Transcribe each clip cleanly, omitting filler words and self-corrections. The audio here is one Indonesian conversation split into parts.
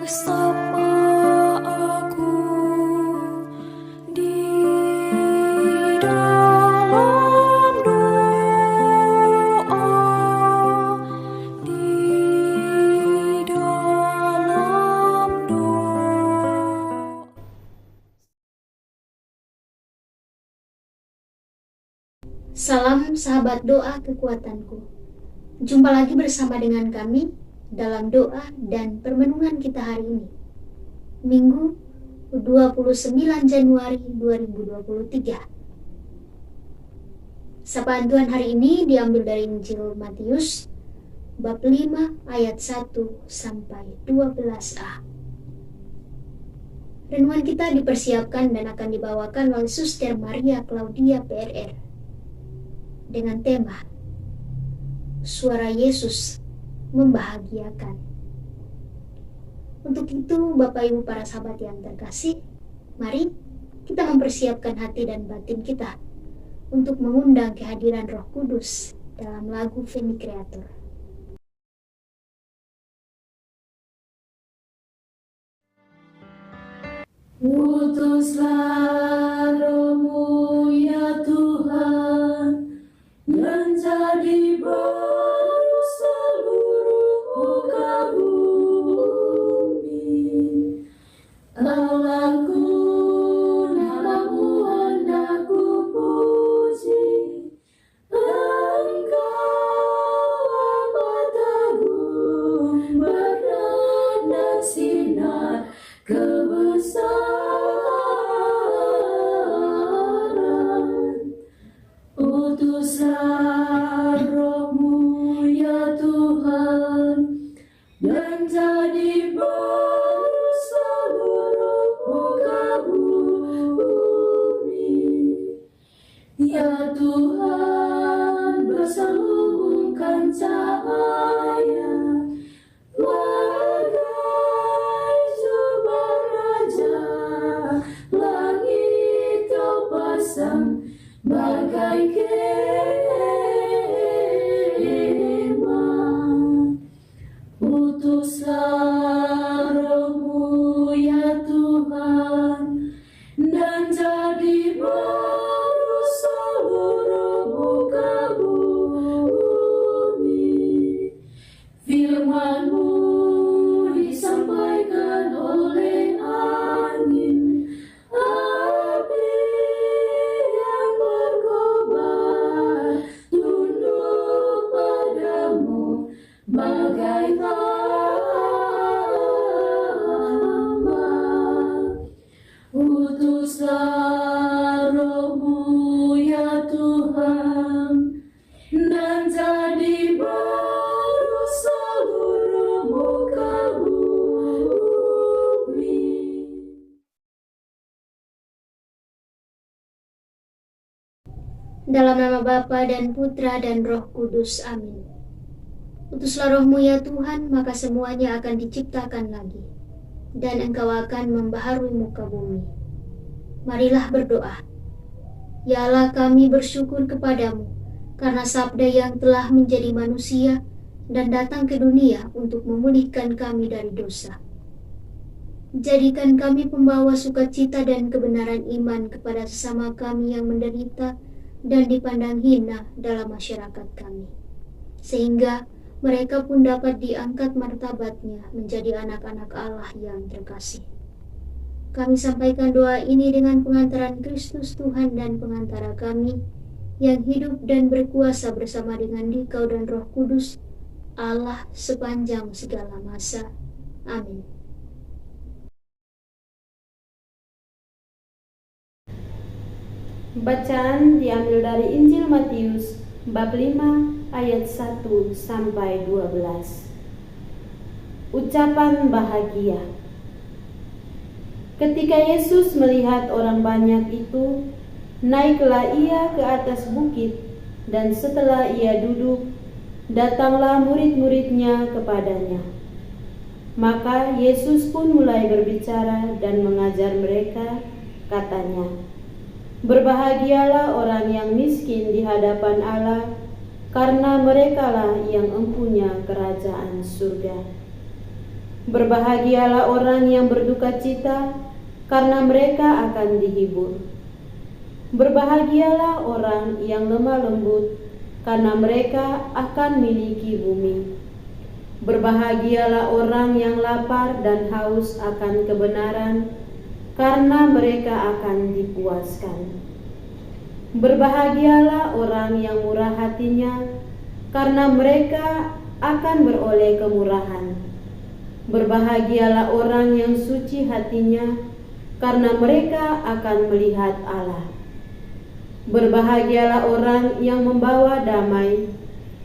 bersama aku di dalam doa, di dalam doa. Salam sahabat doa kekuatanku. Jumpa lagi bersama dengan kami dalam doa dan permenungan kita hari ini. Minggu 29 Januari 2023. Sapaan Tuhan hari ini diambil dari Injil Matius bab 5 ayat 1 sampai 12a. Renungan kita dipersiapkan dan akan dibawakan oleh Suster Maria Claudia PRR dengan tema Suara Yesus Membahagiakan. Untuk itu, Bapak Ibu para sahabat yang terkasih, mari kita mempersiapkan hati dan batin kita untuk mengundang kehadiran Roh Kudus dalam lagu Veni Creator. Utuslah Roh-Mu ya Tuhan, menjadi baru seluruh muka bumi. Allahku, namamu hendak ku puji, Engkau amat agung, berkenan dan sinar kebesaran. Utuslah Roh-Mu ya Tuhan, menjadi baru seluruh muka bumi. Ya Tuhan, berselubungkan cahaya bagai jubah raja, langit Kau pasang bagai kemah. Utuslah Roh-Mu ya Tuhan, dan jadi baru seluruh muka bumi. Firman-Mu disampaikan oleh angin, api yang berkobar, tunduk padamu bagai hamba. Utuslah Roh-Mu ya Tuhan, dan jadi baru seluruh muka bumi. Dalam nama Bapa dan Putra dan Roh Kudus. Amin. Utuslah Roh-Mu ya Tuhan, maka semuanya akan diciptakan lagi, dan Engkau akan membaharui muka bumi. Marilah berdoa. Ya Allah, kami bersyukur kepadamu, karena sabda yang telah menjadi manusia dan datang ke dunia untuk memulihkan kami dari dosa. Jadikan kami pembawa sukacita dan kebenaran iman kepada sesama kami yang menderita dan dipandang hina dalam masyarakat kami, sehingga mereka pun dapat diangkat martabatnya menjadi anak-anak Allah yang terkasih. Kami sampaikan doa ini dengan pengantaran Kristus Tuhan dan pengantara kami, yang hidup dan berkuasa bersama dengan Dikau dan Roh Kudus, Allah sepanjang segala masa. Amin. Bacaan diambil dari Injil Matius bab 5 ayat 1 sampai 12. Ucapan bahagia. Ketika Yesus melihat orang banyak itu, naiklah ia ke atas bukit, dan setelah ia duduk, datanglah murid-muridnya kepadanya. Maka Yesus pun mulai berbicara dan mengajar mereka, katanya, "Berbahagialah orang yang miskin di hadapan Allah, karena merekalah yang empunya kerajaan surga. Berbahagialah orang yang berduka cita, karena mereka akan dihibur. Berbahagialah orang yang lemah lembut, karena mereka akan miliki bumi. Berbahagialah orang yang lapar dan haus akan kebenaran, karena mereka akan dipuaskan. Berbahagialah orang yang murah hatinya, karena mereka akan beroleh kemurahan. Berbahagialah orang yang suci hatinya, karena mereka akan melihat Allah. Berbahagialah orang yang membawa damai,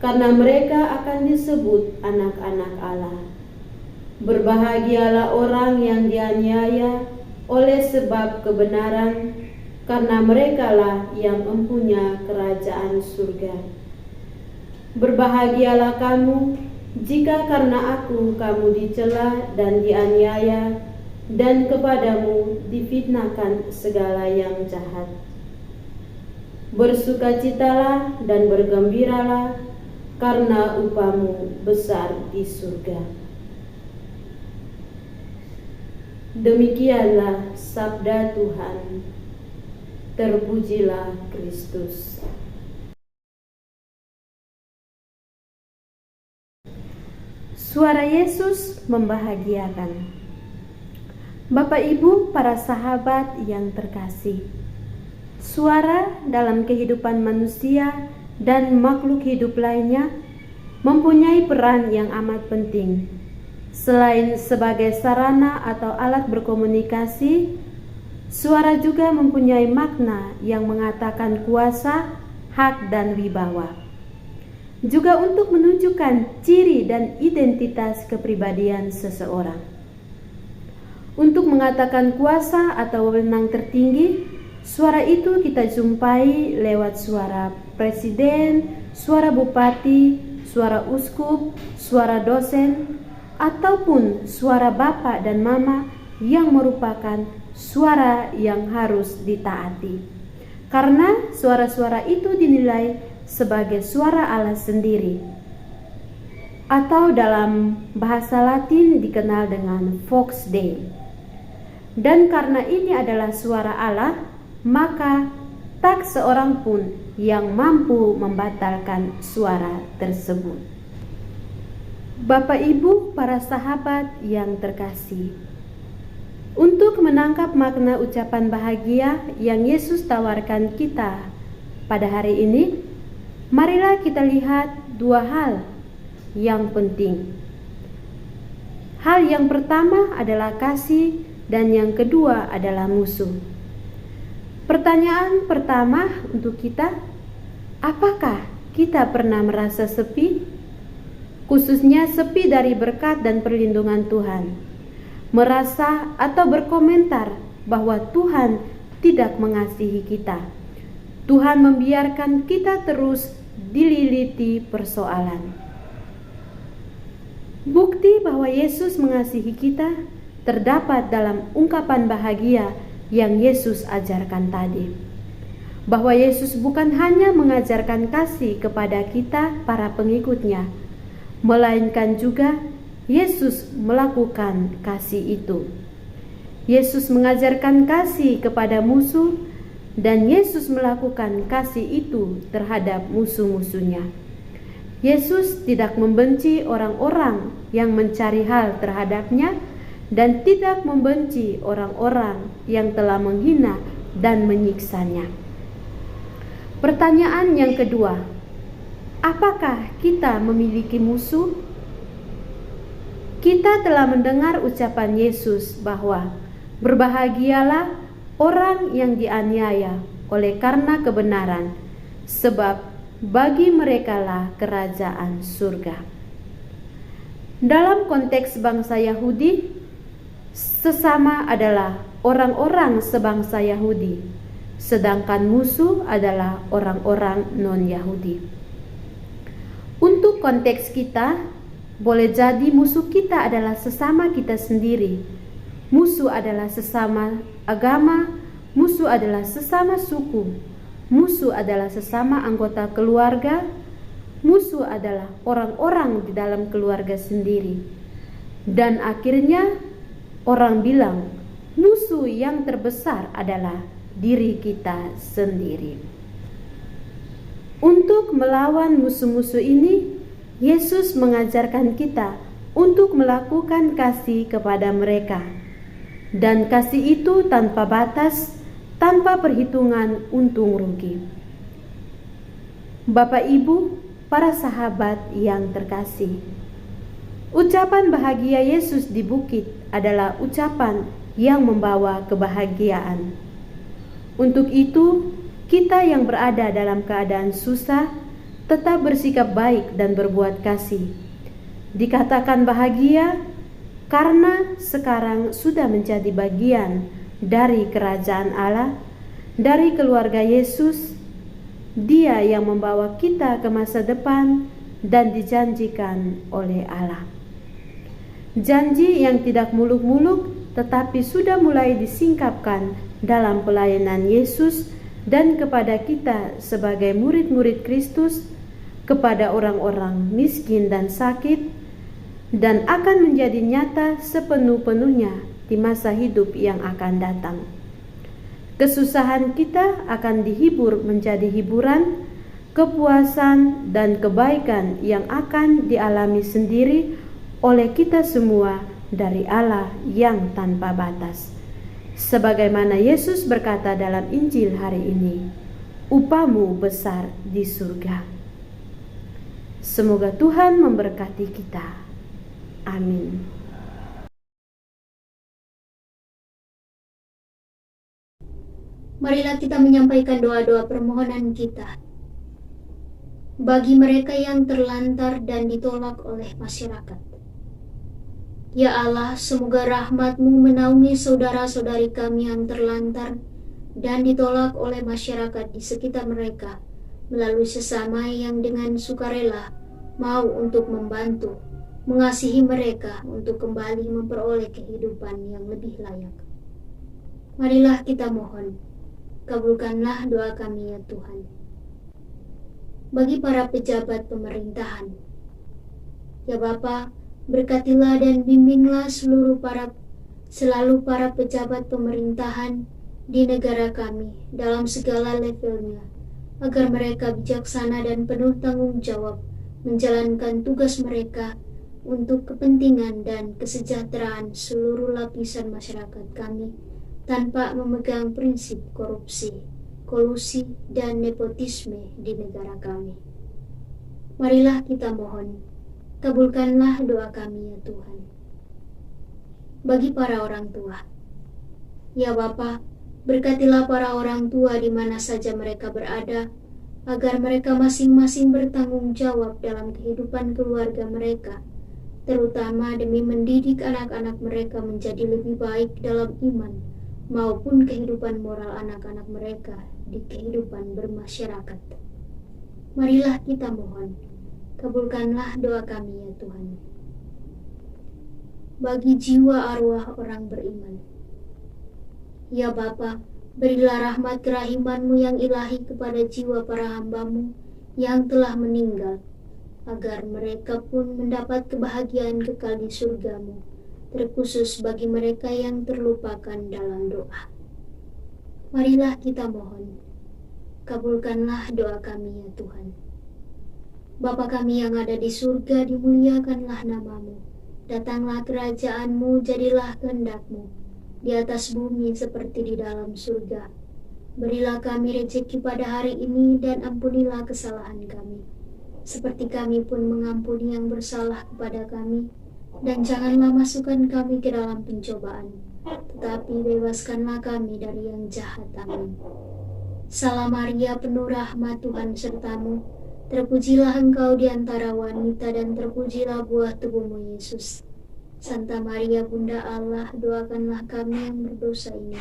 karena mereka akan disebut anak-anak Allah. Berbahagialah orang yang dianiaya oleh sebab kebenaran, karena merekalah yang mempunyai kerajaan surga. Berbahagialah kamu jika karena aku kamu dicela dan dianiaya, dan kepadamu difitnahkan segala yang jahat. Bersukacitalah dan bergembiralah, karena upahmu besar di surga. Demikianlah sabda Tuhan. Terpujilah Kristus. Suara Yesus membahagiakan. Bapak Ibu, para sahabat yang terkasih, suara dalam kehidupan manusia dan makhluk hidup lainnya mempunyai peran yang amat penting. Selain sebagai sarana atau alat berkomunikasi, suara juga mempunyai makna yang mengatakan kuasa, hak, dan wibawa. Juga untuk menunjukkan ciri dan identitas kepribadian seseorang. Untuk mengatakan kuasa atau wewenang tertinggi, suara itu kita jumpai lewat suara presiden, suara bupati, suara uskup, suara dosen, ataupun suara bapak dan mama yang merupakan suara yang harus ditaati. Karena suara-suara itu dinilai sebagai suara Allah sendiri, atau dalam bahasa Latin dikenal dengan Vox Dei. Dan karena ini adalah suara Allah, maka tak seorang pun yang mampu membatalkan suara tersebut. Bapak Ibu, para sahabat yang terkasih, untuk menangkap makna ucapan bahagia yang Yesus tawarkan kita pada hari ini, marilah kita lihat dua hal yang penting. Hal yang pertama adalah kasih, dan yang kedua adalah musuh. Pertanyaan pertama untuk kita, apakah kita pernah merasa sepi? Khususnya sepi dari berkat dan perlindungan Tuhan. Merasa atau berkomentar bahwa Tuhan tidak mengasihi kita. Tuhan membiarkan kita terus dililiti persoalan. Bukti bahwa Yesus mengasihi kita terdapat dalam ungkapan bahagia yang Yesus ajarkan tadi. Bahwa Yesus bukan hanya mengajarkan kasih kepada kita para pengikutnya, melainkan juga Yesus melakukan kasih itu. Yesus mengajarkan kasih kepada musuh, dan Yesus melakukan kasih itu terhadap musuh-musuhnya. Yesus tidak membenci orang-orang yang mencari hal terhadapnya, dan tidak membenci orang-orang yang telah menghina dan menyiksanya. Pertanyaan yang kedua, apakah kita memiliki musuh? Kita telah mendengar ucapan Yesus bahwa berbahagialah orang yang dianiaya oleh karena kebenaran, sebab bagi merekalah kerajaan surga. Dalam konteks bangsa Yahudi, sesama adalah orang-orang sebangsa Yahudi, sedangkan musuh adalah orang-orang non-Yahudi. Untuk konteks kita, boleh jadi musuh kita adalah sesama kita sendiri. Musuh adalah sesama agama, musuh adalah sesama suku, musuh adalah sesama anggota keluarga, musuh adalah orang-orang di dalam keluarga sendiri. Dan akhirnya orang bilang musuh yang terbesar adalah diri kita sendiri. Untuk melawan musuh-musuh ini, Yesus mengajarkan kita untuk melakukan kasih kepada mereka. Dan kasih itu tanpa batas, tanpa perhitungan untung rugi. Bapak Ibu, para sahabat yang terkasih, ucapan bahagia Yesus di bukit adalah ucapan yang membawa kebahagiaan. Untuk itu, kita yang berada dalam keadaan susah tetap bersikap baik dan berbuat kasih. Dikatakan bahagia karena sekarang sudah menjadi bagian dari kerajaan Allah, dari keluarga Yesus. Dia yang membawa kita ke masa depan dan dijanjikan oleh Allah. Janji yang tidak muluk-muluk tetapi sudah mulai disingkapkan dalam pelayanan Yesus dan kepada kita sebagai murid-murid Kristus, kepada orang-orang miskin dan sakit, dan akan menjadi nyata sepenuh-penuhnya di masa hidup yang akan datang. Kesusahan kita akan dihibur menjadi hiburan, kepuasan dan kebaikan yang akan dialami sendiri oleh kita semua dari Allah yang tanpa batas. Sebagaimana Yesus berkata dalam Injil hari ini, "Upahmu besar di surga." Semoga Tuhan memberkati kita. Amin. Marilah kita menyampaikan doa-doa permohonan kita bagi mereka yang terlantar dan ditolak oleh masyarakat. Ya Allah, semoga rahmat-Mu menaungi saudara-saudari kami yang terlantar dan ditolak oleh masyarakat di sekitar mereka melalui sesama yang dengan sukarela mau untuk membantu, mengasihi mereka untuk kembali memperoleh kehidupan yang lebih layak. Marilah kita mohon, kabulkanlah doa kami ya Tuhan. Bagi para pejabat pemerintahan, ya Bapa, berkatilah dan bimbinglah selalu para pejabat pemerintahan di negara kami dalam segala levelnya, agar mereka bijaksana dan penuh tanggung jawab menjalankan tugas mereka untuk kepentingan dan kesejahteraan seluruh lapisan masyarakat kami tanpa memegang prinsip korupsi, kolusi, dan nepotisme di negara kami. Marilah kita mohon, kabulkanlah doa kami ya Tuhan. Bagi para orang tua, ya Bapa, berkatilah para orang tua di mana saja mereka berada, agar mereka masing-masing bertanggung jawab dalam kehidupan keluarga mereka, terutama demi mendidik anak-anak mereka menjadi lebih baik dalam iman maupun kehidupan moral anak-anak mereka di kehidupan bermasyarakat. Marilah kita mohon, kabulkanlah doa kami ya Tuhan. Bagi jiwa arwah orang beriman, ya Bapa, berilah rahmat kerahiman-Mu yang ilahi kepada jiwa para hamba-Mu yang telah meninggal, agar mereka pun mendapat kebahagiaan kekal di surga-Mu, terkhusus bagi mereka yang terlupakan dalam doa. Marilah kita mohon, kabulkanlah doa kami ya Tuhan. Bapa kami yang ada di surga, dimuliakanlah nama-Mu. Datanglah kerajaan-Mu, jadilah kehendak-Mu di atas bumi seperti di dalam surga. Berilah kami rezeki pada hari ini dan ampunilah kesalahan kami, seperti kami pun mengampuni yang bersalah kepada kami. Dan janganlah masukkan kami ke dalam pencobaan, tetapi bebaskanlah kami dari yang jahat. Amin. Salam Maria, penuh rahmat, Tuhan serta-Mu. Terpujilah Engkau di antara wanita dan terpujilah buah tubuh-Mu Yesus. Santa Maria Bunda Allah, doakanlah kami yang berdosa ini,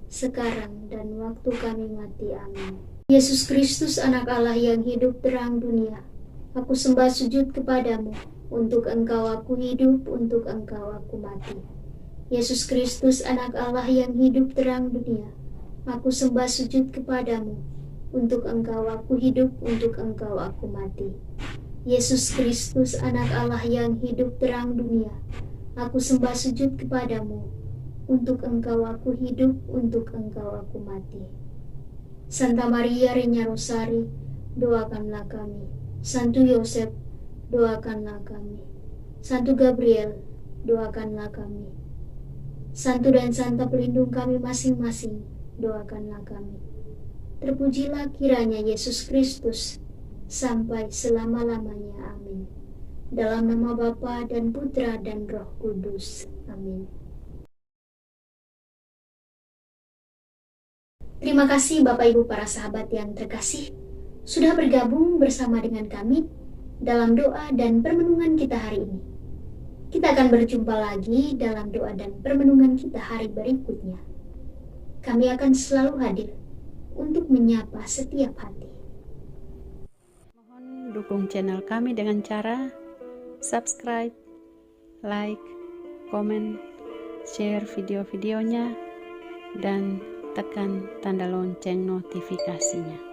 sekarang dan waktu kami mati. Amin. Yesus Kristus, anak Allah yang hidup terang dunia, aku sembah sujud kepadamu. Untuk Engkau aku hidup, untuk Engkau aku mati. Yesus Kristus, anak Allah yang hidup terang dunia, aku sembah sujud kepadamu. Untuk Engkau aku hidup, untuk Engkau aku mati. Yesus Kristus, anak Allah yang hidup terang dunia, Aku sembah sujud kepadamu, untuk Engkau aku hidup, untuk Engkau aku mati. Santa Maria Reina Rosari, doakanlah kami. Santo Yosef, doakanlah kami. Santo Gabriel, doakanlah kami. Santo dan Santa pelindung kami masing-masing, doakanlah kami. Terpujilah kiranya Yesus Kristus, sampai selama-lamanya. Amin. Dalam nama Bapa dan Putra dan Roh Kudus. Amin. Terima kasih Bapak Ibu para sahabat yang terkasih, sudah bergabung bersama dengan kami dalam doa dan permenungan kita hari ini. Kita akan berjumpa lagi dalam doa dan permenungan kita hari berikutnya. Kami akan selalu hadir untuk menyapa setiap hati. Mohon dukung channel kami dengan cara subscribe, like, komen, share video-videonya, dan tekan tanda lonceng notifikasinya.